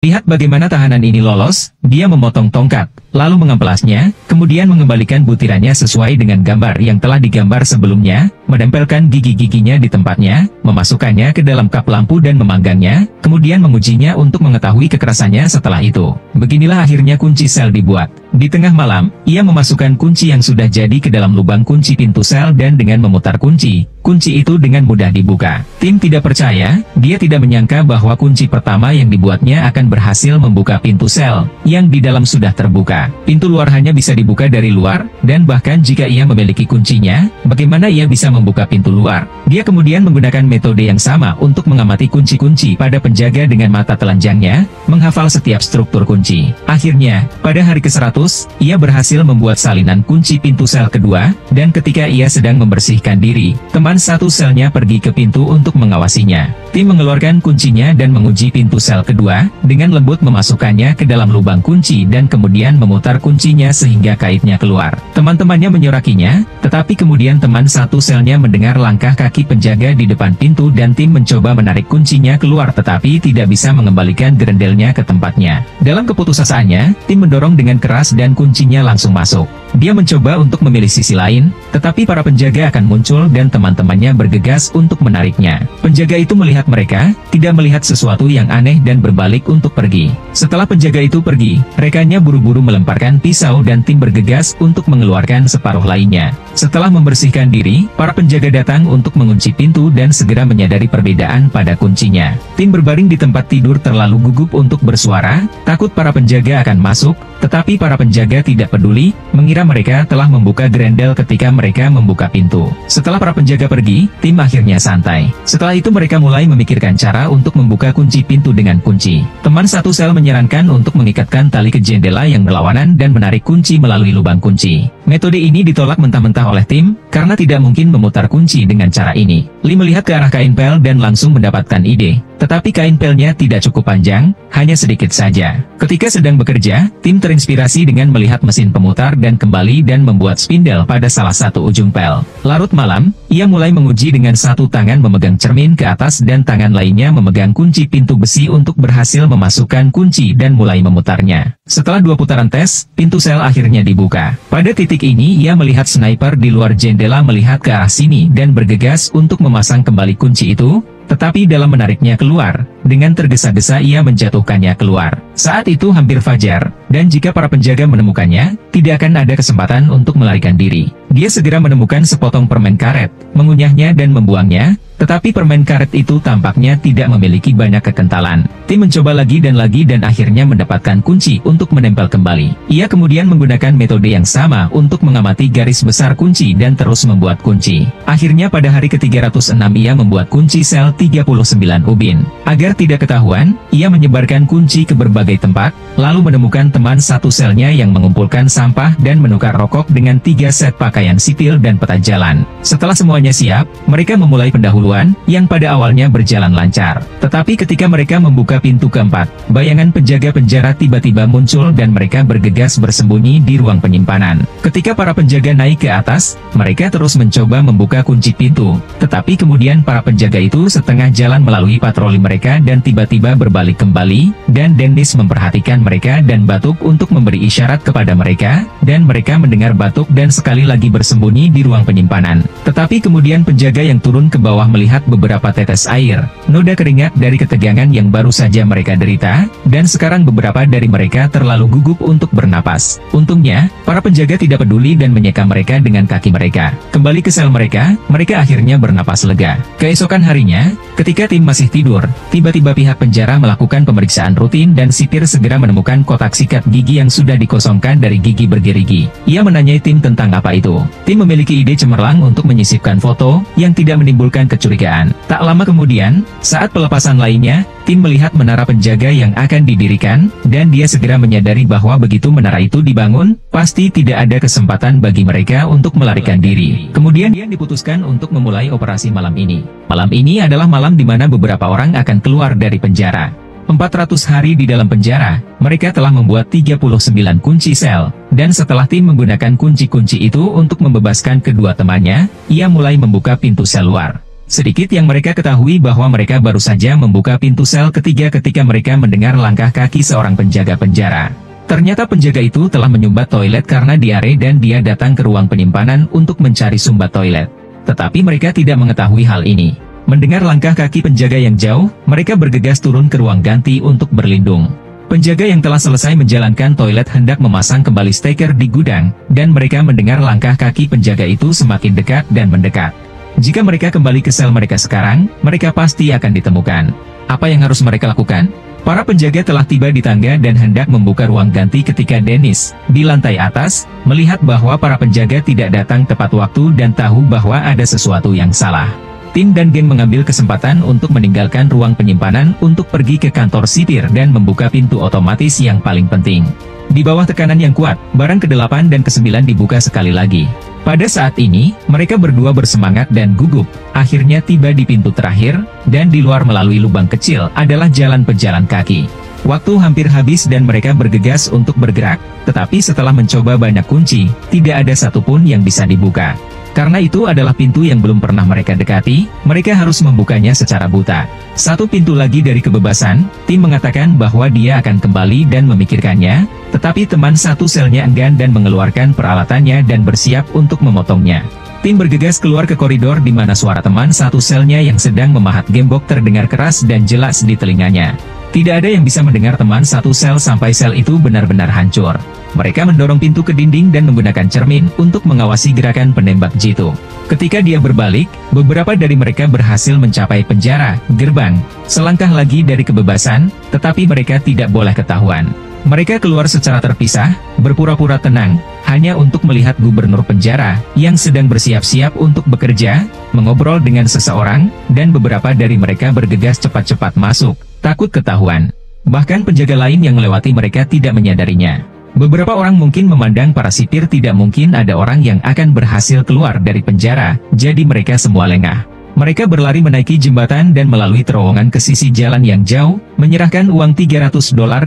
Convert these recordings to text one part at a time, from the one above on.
Lihat bagaimana tahanan ini lolos, dia memotong tongkat, lalu mengamplasnya, kemudian mengembalikan butirannya sesuai dengan gambar yang telah digambar sebelumnya, menempelkan gigi-giginya di tempatnya, memasukkannya ke dalam kap lampu dan memanggangnya, kemudian mengujinya untuk mengetahui kekerasannya setelah itu. Beginilah akhirnya kunci sel dibuat. Di tengah malam, ia memasukkan kunci yang sudah jadi ke dalam lubang kunci pintu sel dan dengan memutar kunci itu dengan mudah dibuka. Tim tidak percaya, dia tidak menyangka bahwa kunci pertama yang dibuatnya akan berhasil membuka pintu sel, yang di dalam sudah terbuka. Pintu luar hanya bisa dibuka dari luar, dan bahkan jika ia memiliki kuncinya, bagaimana ia bisa membuka pintu luar? Dia kemudian menggunakan metode yang sama untuk mengamati kunci-kunci pada penjaga dengan mata telanjangnya, menghafal setiap struktur kunci. Akhirnya, pada hari ke-100, ia berhasil membuat salinan kunci pintu sel kedua, dan ketika ia sedang membersihkan diri, teman satu selnya pergi ke pintu untuk mengawasinya. Tim mengeluarkan kuncinya dan menguji pintu sel kedua, dengan lembut memasukkannya ke dalam lubang kunci dan kemudian memutar kuncinya sehingga kaitnya keluar. Teman-temannya menyorakinya, tetapi kemudian teman satu selnya mendengar langkah kaki penjaga di depan pintu dan tim mencoba menarik kuncinya keluar tetapi tidak bisa mengembalikan gerendelnya ke tempatnya. Dalam keputusasanya, tim mendorong dengan keras dan kuncinya langsung masuk. Dia mencoba untuk memilih sisi lain, tetapi para penjaga akan muncul dan teman-temannya bergegas untuk menariknya. Penjaga itu melihat mereka, tidak melihat sesuatu yang aneh dan berbalik untuk pergi. Setelah penjaga itu pergi, rekannya buru-buru melemparkan pisau dan tim bergegas untuk mengeluarkan separuh lainnya. Setelah membersihkan diri, para penjaga datang untuk mengunci pintu dan segera menyadari perbedaan pada kuncinya. Tim berbaring di tempat tidur terlalu gugup untuk bersuara, takut para penjaga akan masuk, tetapi para penjaga tidak peduli, mengira mereka telah membuka grendel ketika mereka membuka pintu. Setelah para penjaga pergi, tim akhirnya santai. Setelah itu mereka mulai memikirkan cara untuk membuka kunci pintu dengan kunci. Teman satu sel menyarankan untuk mengikatkan tali ke jendela yang berlawanan dan menarik kunci melalui lubang kunci. Metode ini ditolak mentah-mentah oleh tim, karena tidak mungkin memutar kunci dengan cara ini. Lee melihat ke arah kain pel dan langsung mendapatkan ide. Tetapi kain pelnya tidak cukup panjang, hanya sedikit saja. Ketika sedang bekerja, tim terinspirasi dengan melihat mesin pemutar dan kembali dan membuat spindel pada salah satu ujung pel. Larut malam, ia mulai menguji dengan satu tangan memegang cermin ke atas dan tangan lainnya memegang kunci pintu besi untuk berhasil memasukkan kunci dan mulai memutarnya. Setelah 2 putaran tes, pintu sel akhirnya dibuka. Pada titik ini ia melihat sniper di luar jendela melihat ke arah sini dan bergegas untuk memasang kembali kunci itu, tetapi dalam menariknya keluar, dengan tergesa-gesa ia menjatuhkannya keluar. Saat itu hampir fajar, dan jika para penjaga menemukannya, tidak akan ada kesempatan untuk melarikan diri. Dia segera menemukan sepotong permen karet, mengunyahnya dan membuangnya, tetapi permen karet itu tampaknya tidak memiliki banyak kekentalan. Tim mencoba lagi dan akhirnya mendapatkan kunci untuk menempel kembali. Ia kemudian menggunakan metode yang sama untuk mengamati garis besar kunci dan terus membuat kunci. Akhirnya pada hari ke-306 ia membuat kunci sel 39 ubin. Agar tidak ketahuan, ia menyebarkan kunci ke berbagai tempat, lalu menemukan teman satu selnya yang mengumpulkan sampah dan menukar rokok dengan 3 set pakaian sipil dan peta jalan. Setelah semuanya siap, mereka memulai pendahuluan, yang pada awalnya berjalan lancar. Tetapi ketika mereka membuka pintu keempat, bayangan penjaga penjara tiba-tiba muncul dan mereka bergegas bersembunyi di ruang penyimpanan. Ketika para penjaga naik ke atas, mereka terus mencoba membuka kunci pintu, tetapi kemudian para penjaga itu setengah jalan melalui patroli mereka dan tiba-tiba berbalik kembali, dan Dennis memperhatikan mereka dan batuk untuk memberi isyarat kepada mereka, dan mereka mendengar batuk dan sekali lagi bersembunyi di ruang penyimpanan. Tetapi kemudian penjaga yang turun ke bawah melihat beberapa tetes air, noda keringat dari ketegangan yang baru saja mereka derita, dan sekarang beberapa dari mereka terlalu gugup untuk bernapas. Untungnya, para penjaga tidak peduli dan menyeka mereka dengan kaki mereka. Kembali ke sel mereka, mereka akhirnya bernapas lega. Keesokan harinya, ketika tim masih tidur, tiba-tiba pihak penjara melakukan pemeriksaan rutin dan sipir segera menemukan kotak sikat gigi yang sudah dikosongkan dari gigi bergerigi. Ia menanyai tim tentang apa itu. Tim memiliki ide cemerlang untuk menyisipkan foto yang tidak menimbulkan kecurigaan. Tak lama kemudian, saat pelepasan lainnya, tim melihat menara penjaga yang akan didirikan, dan dia segera menyadari bahwa begitu menara itu dibangun, pasti tidak ada kesempatan bagi mereka untuk melarikan diri. Kemudian dia diputuskan untuk memulai operasi malam ini. Malam ini adalah malam di mana beberapa orang akan keluar dari penjara. 400 hari di dalam penjara, mereka telah membuat 39 kunci sel, dan setelah tim menggunakan kunci-kunci itu untuk membebaskan kedua temannya, ia mulai membuka pintu sel luar. Sedikit yang mereka ketahui bahwa mereka baru saja membuka pintu sel ketiga ketika mereka mendengar langkah kaki seorang penjaga penjara. Ternyata penjaga itu telah menyumbat toilet karena diare dan dia datang ke ruang penyimpanan untuk mencari sumbat toilet. Tetapi mereka tidak mengetahui hal ini. Mendengar langkah kaki penjaga yang jauh, mereka bergegas turun ke ruang ganti untuk berlindung. Penjaga yang telah selesai menjalankan toilet hendak memasang kembali steker di gudang, dan mereka mendengar langkah kaki penjaga itu semakin dekat dan mendekat. Jika mereka kembali ke sel mereka sekarang, mereka pasti akan ditemukan. Apa yang harus mereka lakukan? Para penjaga telah tiba di tangga dan hendak membuka ruang ganti ketika Dennis, di lantai atas, melihat bahwa para penjaga tidak datang tepat waktu dan tahu bahwa ada sesuatu yang salah. Tim dan geng mengambil kesempatan untuk meninggalkan ruang penyimpanan untuk pergi ke kantor sipir dan membuka pintu otomatis yang paling penting. Di bawah tekanan yang kuat, barang ke-8 dan ke-9 dibuka sekali lagi. Pada saat ini, mereka berdua bersemangat dan gugup, akhirnya tiba di pintu terakhir, dan di luar melalui lubang kecil adalah jalan pejalan kaki. Waktu hampir habis dan mereka bergegas untuk bergerak, tetapi setelah mencoba banyak kunci, tidak ada satupun yang bisa dibuka. Karena itu adalah pintu yang belum pernah mereka dekati, mereka harus membukanya secara buta. Satu pintu lagi dari kebebasan, tim mengatakan bahwa dia akan kembali dan memikirkannya, tetapi teman satu selnya enggan dan mengeluarkan peralatannya dan bersiap untuk memotongnya. Tim bergegas keluar ke koridor di mana suara teman satu selnya yang sedang memahat gembok terdengar keras dan jelas di telinganya. Tidak ada yang bisa mendengar teman satu sel sampai sel itu benar-benar hancur. Mereka mendorong pintu ke dinding dan menggunakan cermin untuk mengawasi gerakan penembak jitu. Ketika dia berbalik, beberapa dari mereka berhasil mencapai penjara, gerbang, selangkah lagi dari kebebasan, tetapi mereka tidak boleh ketahuan. Mereka keluar secara terpisah, berpura-pura tenang, hanya untuk melihat gubernur penjara, yang sedang bersiap-siap untuk bekerja, mengobrol dengan seseorang, dan beberapa dari mereka bergegas cepat-cepat masuk, takut ketahuan. Bahkan penjaga lain yang melewati mereka tidak menyadarinya. Beberapa orang mungkin memandang para sipir tidak mungkin ada orang yang akan berhasil keluar dari penjara, jadi mereka semua lengah. Mereka berlari menaiki jembatan dan melalui terowongan ke sisi jalan yang jauh, menyerahkan uang $300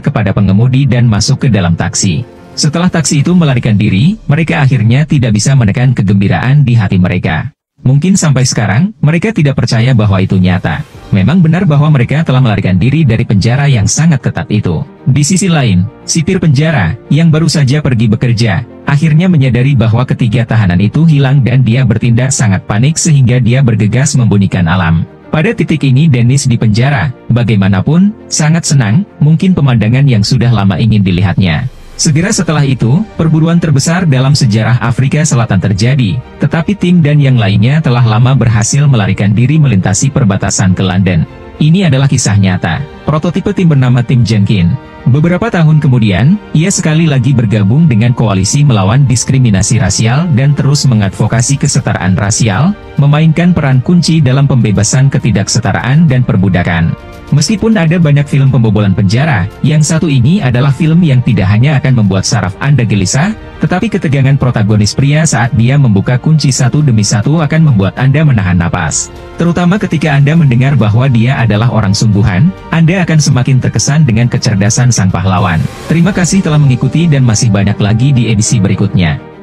kepada pengemudi dan masuk ke dalam taksi. Setelah taksi itu melarikan diri, mereka akhirnya tidak bisa menekan kegembiraan di hati mereka. Mungkin sampai sekarang, mereka tidak percaya bahwa itu nyata. Memang benar bahwa mereka telah melarikan diri dari penjara yang sangat ketat itu. Di sisi lain, sipir penjara, yang baru saja pergi bekerja, akhirnya menyadari bahwa ketiga tahanan itu hilang dan dia bertindak sangat panik sehingga dia bergegas membunyikan alarm. Pada titik ini Dennis di penjara, bagaimanapun, sangat senang, mungkin pemandangan yang sudah lama ingin dilihatnya. Segera setelah itu, perburuan terbesar dalam sejarah Afrika Selatan terjadi, tetapi tim dan yang lainnya telah lama berhasil melarikan diri melintasi perbatasan ke London. Ini adalah kisah nyata. Prototipe tim bernama Tim Jenkin. Beberapa tahun kemudian, ia sekali lagi bergabung dengan koalisi melawan diskriminasi rasial dan terus mengadvokasi kesetaraan rasial, memainkan peran kunci dalam pembebasan ketidaksetaraan dan perbudakan. Meskipun ada banyak film pembobolan penjara, yang satu ini adalah film yang tidak hanya akan membuat saraf Anda gelisah, tetapi ketegangan protagonis pria saat dia membuka kunci satu demi satu akan membuat Anda menahan napas. Terutama ketika Anda mendengar bahwa dia adalah orang sungguhan, Anda akan semakin terkesan dengan kecerdasan sang pahlawan. Terima kasih telah mengikuti dan masih banyak lagi di edisi berikutnya.